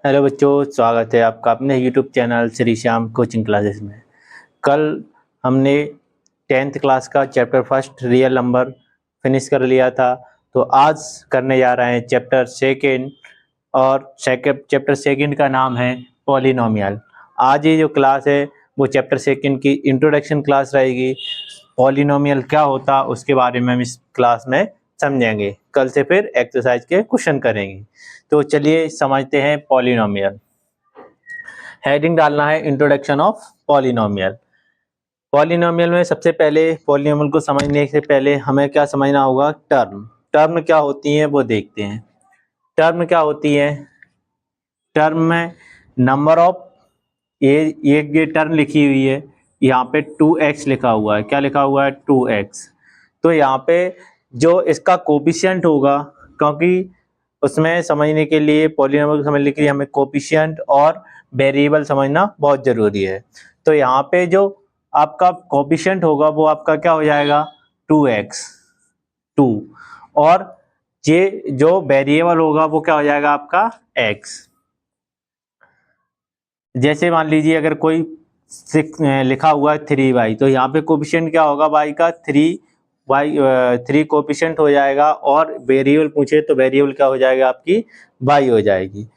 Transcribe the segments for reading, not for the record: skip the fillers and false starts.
Hello बच्चों, स्वागत है आपका अपने YouTube channel Shri Shyam coaching classes में। कल हमने 10th क्लास का chapter first real number finish कर लिया था। तो आज करने जा रहे हैं चैप्टर सेकेंड, और चैप्टर सेकेंड का नाम है पॉलिनोमियल। आज ये जो क्लास है वो चैप्टर सेकेंड की इंट्रोडक्शन क्लास रहेगी। पॉलिनोमियल क्या होता उसके बारे में हम इस क्लास में समझेंगे। कल से फिर एक्सरसाइज के क्वेश्चन करेंगे। तो चलिए समझते हैं पॉलिनोमियल। हेडिंग डालना है इंट्रोडक्शन ऑफ पॉलिनोमियल। पॉलिनोमियल में सबसे पहले पॉलिनोमियल को समझने से पहले हमें क्या समझना होगा, टर्म क्या होती हैं वो देखते हैं। टर्म क्या होती है? टर्म में नंबर ऑफ ये टर्म लिखी हुई है, यहाँ पे 2x लिखा हुआ है। क्या लिखा हुआ है? 2x। तो यहाँ पे जो इसका कोफिशिएंट होगा, क्योंकि उसमें समझने के लिए पॉलिनोमियल को समझने के लिए हमें कोफिशिएंट और वेरिएबल समझना बहुत जरूरी है। तो यहाँ पे जो आपका कोफिशिएंट होगा वो आपका क्या हो जाएगा? 2x 2, और ये जो वेरिएबल होगा वो क्या हो जाएगा आपका? x। जैसे मान लीजिए अगर कोई लिखा हुआ है 3y, तो यहाँ पे कोफिशिएंट क्या होगा? y का 3 कोफिशिएंट हो जाएगा, और वेरिएबल पूछे तो वेरिएबल क्या हो जाएगा? आपकी y हो जाएगी।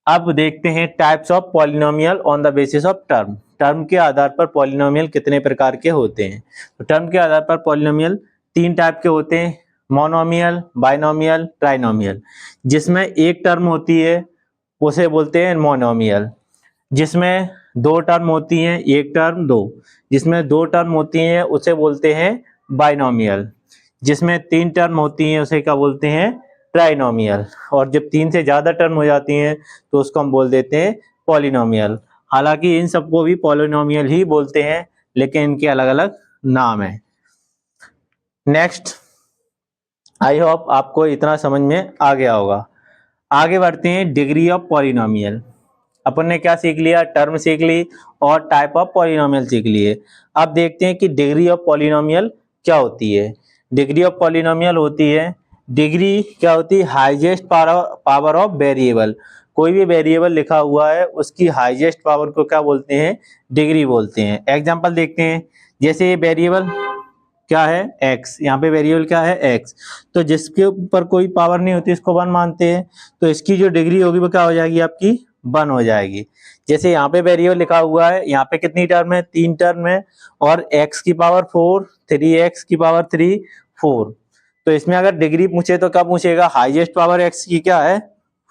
अब देखते हैं types of polynomial on the basis of term. Term के आधार पर पॉलिनोमियल कितने प्रकार के होते हैं? तो टर्म के आधार पर पॉलिनोमियल 3 टाइप के होते हैं, मोनोमियल, बाइनोमियल, ट्राइनोमियल। जिसमें एक टर्म होती है उसे बोलते हैं मोनोमियल। जिसमें 2 टर्म होती हैं, एक टर्म 2। जिसमें 2 टर्म होती हैं उसे बोलते हैं बाइनोमियल। जिसमें 3 टर्म होती हैं उसे क्या बोलते हैं? ट्राइनोमियल। और जब 3 से ज़्यादा टर्म हो जाती हैं तो उसको हम बोल देते हैं पॉलिनोमियल। हालांकि इन सबको भी पॉलिनोमियल ही बोलते हैं, लेकिन इनके अलग अलग नाम हैं। नेक्स्ट, आई होप आपको इतना समझ में आ गया होगा। आगे बढ़ते हैं डिग्री ऑफ पॉलिनोमियल। अपन ने क्या सीख लिया? टर्म सीख ली और टाइप ऑफ पॉलिनोमियल सीख लिए। अब देखते हैं कि डिग्री ऑफ पॉलिनोमियल क्या होती है। डिग्री ऑफ पॉलिनोमियल होती है, डिग्री क्या होती है? Highest power of variable. कोई भी वेरिएबल लिखा हुआ है उसकी हाईएस्ट पावर को क्या बोलते हैं? डिग्री बोलते हैं। एग्जांपल देखते हैं। जैसे ये वेरिएबल क्या है? x। यहाँ पे वेरिएबल क्या है? x। तो जिसके ऊपर कोई पावर नहीं होती इसको 1 मानते हैं, तो इसकी जो डिग्री होगी वो क्या हो जाएगी? आपकी 1 हो जाएगी। जैसे यहाँ पे वेरिएबल लिखा हुआ है, यहाँ पे कितनी टर्म है? 3 टर्म है, और x की पावर 4, 3x की पावर 3, 4। तो इसमें अगर डिग्री पूछे तो क्या पूछेगा? हाईएस्ट पावर x की क्या है?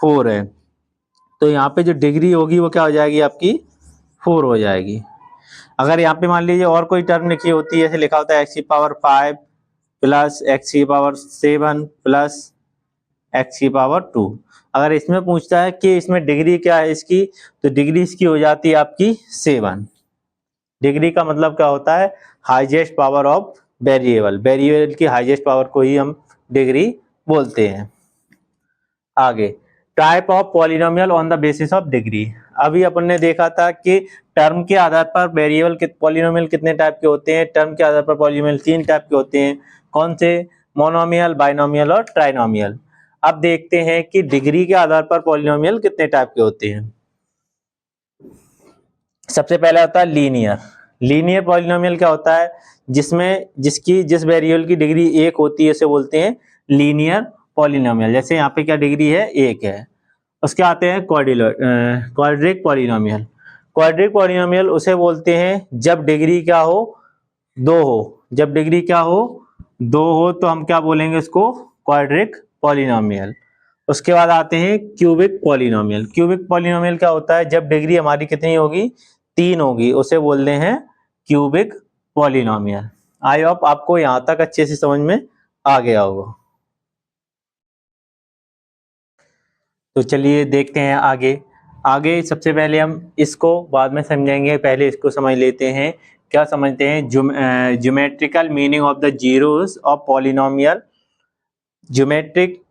4 है। तो यहाँ पे जो डिग्री होगी वो क्या हो जाएगी? आपकी 4 हो जाएगी। अगर यहाँ पे मान लीजिए और कोई टर्म लिखी होती है, जैसे लिखा होता है x की पावर 5 प्लस x की पावर 7 प्लस x की पावर 2। अगर इसमें पूछता है कि इसमें डिग्री क्या है इसकी, तो डिग्री इसकी हो जाती है आपकी 7। डिग्री का मतलब क्या होता है? Highest power of variable. Variable की हाईएस्ट पावर को ही हम डिग्री बोलते हैं। आगे, type of polynomial on the basis of degree. अभी अपन ने देखा था कि टर्म के आधार पर वेरिएबल के पॉलिनोमियल कितने टाइप के होते हैं। टर्म के आधार पर पॉलिनोमियल 3 टाइप के होते हैं। कौन से? मोनोमियल, बाइनोमियल और ट्राइनोमियल। अब देखते हैं कि डिग्री के आधार पर पॉलिनोमियल कितने टाइप के होते हैं। सबसे पहला होता है लीनियर। लीनियर पॉलिनोमियल क्या होता है? जिस वेरिएबल की डिग्री 1 होती है उसे बोलते हैं लीनियर पॉलिनोमियल। जैसे यहाँ पे क्या डिग्री है? 1 है। उसके आते हैं क्वाड्रिक पॉलिनोमियल। क्वाड्रिक पॉलिनोमियल उसे बोलते हैं जब डिग्री क्या हो? 2 हो। जब डिग्री क्या हो? 2 हो तो हम क्या बोलेंगे उसको? Quadric polynomial. उसके बाद आते हैं क्यूबिक पॉलिनोमियल। क्यूबिक पॉलिनोमियल क्या होता है? जब डिग्री हमारी कितनी होगी? 3 होगी, उसे बोलते हैं क्यूबिक पॉलिनोमियल। आई होप आपको यहां तक अच्छे से समझ में आ गया होगा। तो चलिए देखते हैं आगे। आगे सबसे पहले हम इसको बाद में समझेंगे, पहले इसको समझ लेते हैं। क्या समझते हैं? Geometrical meaning of the zeros of polynomial. Geometric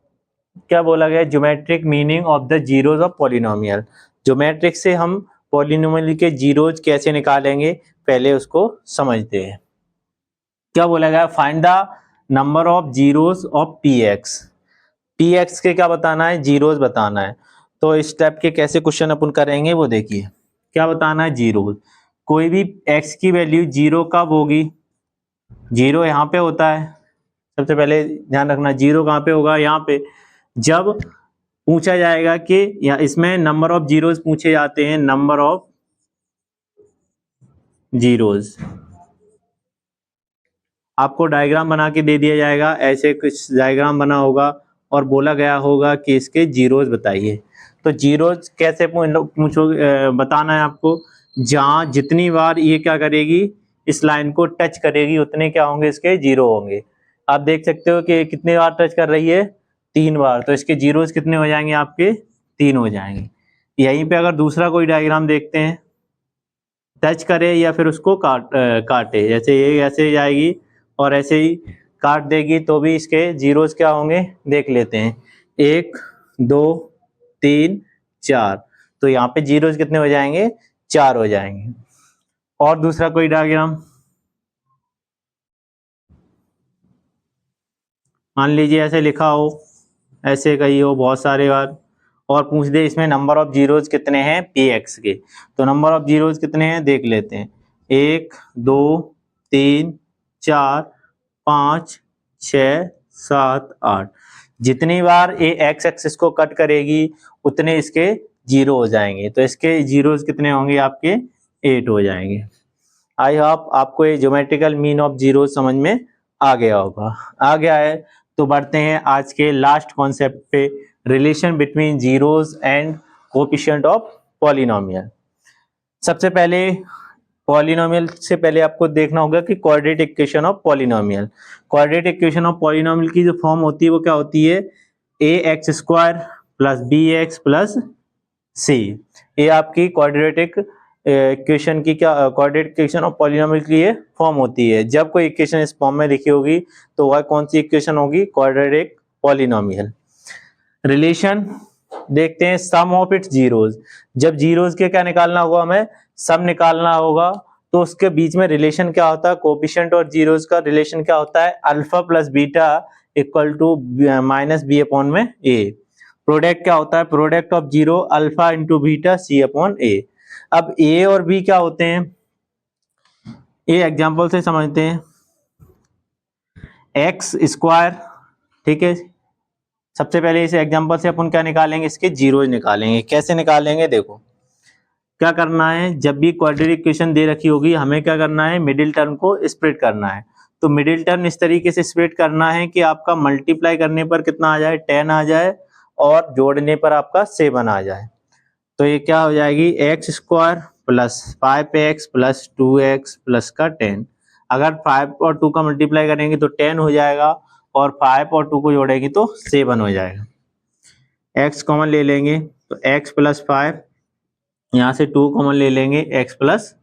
क्या बोला गया? Geometric meaning of the zeros of polynomial. Geometric से हम पॉलिनोमियल के जीरोज कैसे निकालेंगे, पहले उसको समझते हैं। क्या बोला गया? Find the number of zeros of P x. P x के क्या बताना है? जीरोस बताना है। तो इस टाइप के कैसे क्वेश्चन अपन करेंगे वो देखिए। क्या बताना है, जीरो। कोई भी x की वैल्यू जीरो कब होगी, जीरो यहाँ पे होता है, सबसे पहले ध्यान रखना जीरो कहाँ पे होगा, यहाँ पे। जब पूछा जाएगा कि या इसमें नंबर ऑफ जीरोस पूछे जाते हैं, नंबर ऑफ जीरोस, आपको डायग्राम बना के दे दिया जाएगा, ऐसे कुछ डायग्राम बना होगा और बोला गया होगा कि इसके जीरोस बताइए। तो जीरोस कैसे पूछोगे, बताना है आपको, जहां जितनी बार ये क्या करेगी, इस लाइन को टच करेगी, उतने क्या होंगे, इसके जीरो होंगे। आप देख सकते हो कि कितने बार टच कर रही है, 3 बार, तो इसके जीरोस कितने हो जाएंगे, आपके 3 हो जाएंगे। यहीं पे अगर दूसरा कोई डायग्राम देखते हैं, टच करे या फिर उसको काटे, जैसे ये ऐसे जाएगी और ऐसे ही काट देगी, तो भी इसके जीरोस क्या होंगे देख लेते हैं, 1 2 3 4, तो यहाँ पे जीरोस कितने हो जाएंगे, 4 हो जाएंगे। और दूसरा कोई डायग्राम मान लीजिए ऐसे लिखा हो, ऐसे कही हो बहुत सारे बार, और पूछ दे इसमें नंबर ऑफ जीरोस कितने हैं px के, तो नंबर ऑफ जीरोस कितने हैं देख लेते हैं, 1 2 3 4 5 6 7 8, जितनी बार ये x एक्सिस को कट करेगी उतने इसके जीरो हो जाएंगे, तो इसके जीरोस कितने होंगे, आपके 8 हो जाएंगे। आई होप आपको ये ज्योमेट्रिकल मीन ऑफ जीरो समझ में आ गया होगा। आ गया है तो बढ़ते हैं आज के लास्ट कॉन्सेप्ट पे, relation between zeros and coefficient of polynomial. सबसे पहले पॉलिनोमियल से पहले आपको देखना होगा कि quadratic equation of polynomial, quadratic equation of polynomial की जो फॉर्म होती है वो क्या होती है, ax square plus bx plus c। ये आपकी क्वाड्रेटिक इक्वेशन की क्या, क्वाड्रेटिक इक्वेशन ऑफ पॉलिनोमियल की ये फॉर्म होती है। जब कोई इक्वेशन इस फॉर्म में लिखी होगी तो वह कौन सी इक्वेशन होगी, क्वाड्रेटिक पॉलिनोमियल। रिलेशन देखते हैं, सम ऑफ इट्स जीरोस, जब जीरोस के क्या निकालना होगा, हमें सम निकालना होगा, तो उसके बीच में रिलेशन क्या होता है, कोएफिशिएंट और जीरोस का रिलेशन क्या होता है, alpha plus beta equal to minus B upon में ए। प्रोडक्ट क्या होता है, product of zero alpha into beta C upon A. अब ए और बी क्या होते हैं, ये एग्जांपल से समझते हैं, एक्स स्क्वायर, ठीक है। सबसे पहले इस एग्जांपल से अपन क्या निकालेंगे, इसके जीरोज निकालेंगे। कैसे निकालेंगे, देखो क्या करना है, जब भी क्वाड्रेटिक इक्वेशन दे रखी होगी हमें क्या करना है, मिडिल टर्म को स्प्लिट करना है। तो मिडिल टर्म इस तरीके से स्प्लिट करना है कि आपका मल्टीप्लाई करने पर कितना आ जाए, 10 आ जाए, और जोड़ने पर आपका 7 आ जाए। तो ये क्या हो जाएगी, x square plus 5x plus 2x plus का 10। अगर 5 और 2 का मल्टीप्लाई करेंगे तो 10 हो जाएगा, और 5 और 2 को जोड़ेंगे तो 7 हो जाएगा। x कॉमन ले लेंगे तो x प्लस 5, यहाँ से 2 कॉमन ले लेंगे, x प्लस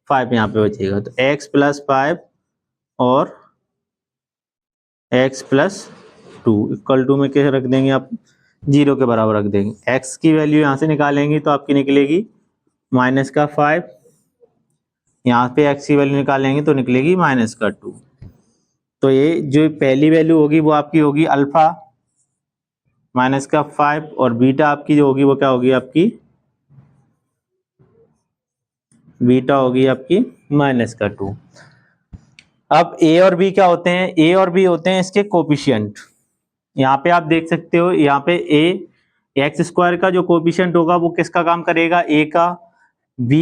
5 यहाँ पे बचेगा, तो x प्लस 5 और x प्लस 2 इक्वल टू में क्या रख देंगे आप, 0 के बराबर रख देंगे। x की वैल्यू यहाँ से निकालेंगे तो आपकी निकलेगी माइनस का 5, यहाँ पे x की वैल्यू निकालेंगे तो निकलेगी माइनस का 2। तो ये जो पहली वैल्यू होगी वो आपकी होगी अल्फा माइनस का 5, और बीटा आपकी जो होगी वो क्या होगी, आपकी बीटा होगी आपकी माइनस का 2। अब a और b क्या होते हैं, a और b होते हैं इसके कोएफिशिएंट। यहाँ पे आप देख सकते हो, यहाँ पे a एक्स स्क्वायर का जो कोएफिशिएंट होगा वो किसका काम करेगा, a का। b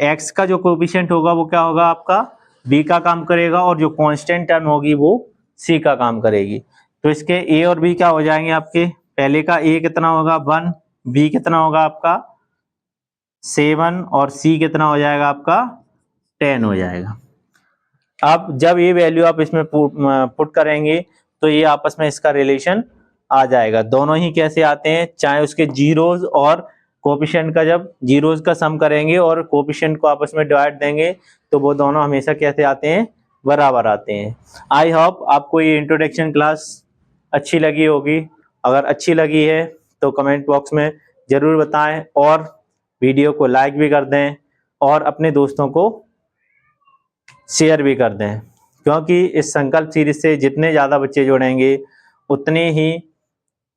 x का जो कोएफिशिएंट होगा वो क्या होगा, आपका b का काम करेगा, और जो कांस्टेंट टर्म होगी वो c का काम करेगी। तो इसके a और b क्या हो जाएंगे आपके, पहले का a कितना होगा 1, b कितना होगा आपका 7, और c कितना हो जाएगा आपका 10 हो जाएगा। अब जब ये वैल्यू आप इसमें पुट करेंगे तो ये आपस में इसका रिलेशन आ जाएगा। दोनों ही कैसे आते हैं, चाहे उसके जीरोस और कोएफिशिएंट का, जब जीरोस का सम करेंगे और कोएफिशिएंट को आपस में डिवाइड देंगे तो वो दोनों हमेशा कैसे आते हैं, बराबर आते हैं। आई होप आपको ये इंट्रोडक्शन क्लास अच्छी लगी होगी। अगर अच्छी लगी है तो कमेंट बॉक्स में जरूर बताएं, और वीडियो को लाइक भी कर दें, और अपने दोस्तों को शेयर भी कर दें, क्योंकि इस संकल्प सीरीज से जितने ज़्यादा बच्चे जुड़ेंगे उतने ही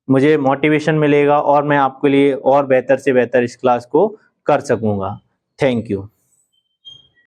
मुझे मोटिवेशन मिलेगा और मैं आपके लिए और बेहतर से बेहतर इस क्लास को कर सकूँगा। Thank you.